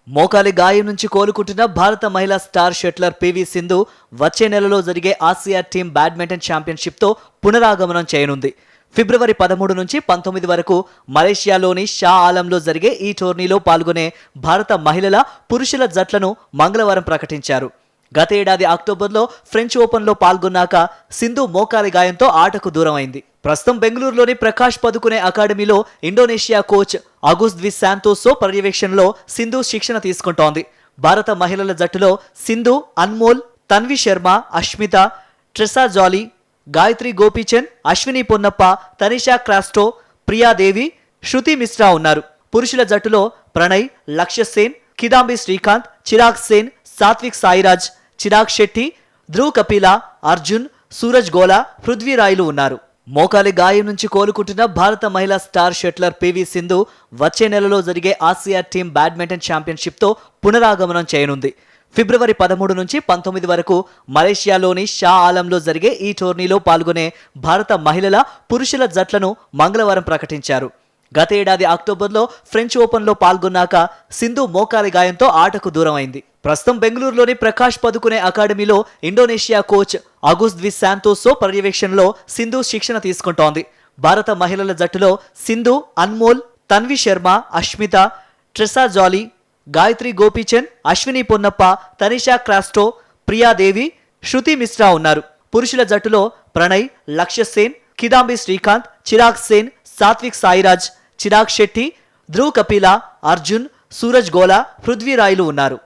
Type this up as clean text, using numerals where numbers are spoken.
మోకాలి గాయం నుంచి కోలుకుంటున్న భారత మహిళా స్టార్ షట్లర్ పివి సింధు వచ్చే నెలలో జరిగే ఆసియా టీమ్ బ్యాడ్మింటన్ ఛాంపియన్షిప్తో పునరాగమనం చేయనుంది. ఫిబ్రవరి 13 నుంచి 19 వరకు మలేషియాలోని షా ఆలంలో జరిగే ఈ టోర్నీలో పాల్గొనే భారత మహిళల, పురుషుల జట్లను మంగళవారం ప్రకటించారు. గత ఏడాది అక్టోబర్లో ఫ్రెంచ్ ఓపెన్లో పాల్గొన్నాక సింధు మోకాలి గాయంతో ఆటకు దూరమైంది. ప్రస్తుతం బెంగళూరులోని ప్రకాష్ పదుకునే అకాడమీలో ఇండోనేషియా కోచ్ అగుస్ ది శాంతోసో పర్యవేక్షణలో సింధు శిక్షణ తీసుకుంటోంది. భారత మహిళల జట్టులో సింధు, అన్మోల్, తన్వి శర్మ, అష్మిత, ట్రెసా జాలీ, గాయత్రి గోపీచంద్, అశ్విని పొన్నప్ప, తనిషా క్రాస్టో, ప్రియాదేవి, శృతి మిశ్రా ఉన్నారు. పురుషుల జట్టులో ప్రణయ్, లక్ష్య సేన్, కిదాంబి శ్రీకాంత్, చిరాగ్ సేన్, సాత్విక్ సాయిరాజ్, చిరాగ్ శెట్టి, ధ్రువ్ కపిల, అర్జున్, సూరజ్ గోలా, పృథ్వీరాయ్లు ఉన్నారు. మోకాలి గాయం నుంచి కోలుకుంటున్న భారత మహిళా స్టార్ షట్లర్ పివి సింధు వచ్చే నెలలో జరిగే ఆసియా టీమ్ బ్యాడ్మింటన్ ఛాంపియన్షిప్తో పునరాగమనం చేయనుంది. ఫిబ్రవరి 13 నుంచి 19 వరకు మలేషియాలోని షా ఆలంలో జరిగే ఈ టోర్నీలో పాల్గొనే భారత మహిళల, పురుషుల జట్లను మంగళవారం ప్రకటించారు. గత ఏడాది అక్టోబర్లో ఫ్రెంచ్ ఓపెన్లో పాల్గొన్నాక సింధు మోకాలి గాయంతో ఆటకు దూరమైంది. ప్రస్తుతం బెంగళూరులోని ప్రకాష్ పదుకునే అకాడమీలో ఇండోనేషియా కోచ్ అగుస్ ది శాంతోసో పర్యవేక్షణలో సింధు శిక్షణ తీసుకుంటోంది. భారత మహిళల జట్టులో సింధు, అన్మోల్, తన్వి శర్మ, అష్మిత, ట్రెసా జాలీ, గాయత్రి గోపీచంద్, అశ్విని పొన్నప్ప, తనిషా క్రాస్టో, ప్రియాదేవి, శృతి మిశ్రా ఉన్నారు. పురుషుల జట్టులో ప్రణయ్, లక్ష్య సేన్, కిదాంబి శ్రీకాంత్, చిరాగ్ సేన్, సాత్విక్ సాయిరాజ్, చిరాగ్ శెట్టి, ధ్రువ్ కపిల, అర్జున్, సూరజ్ గోలా, పృథ్వీరాయ్లు ఉన్నారు.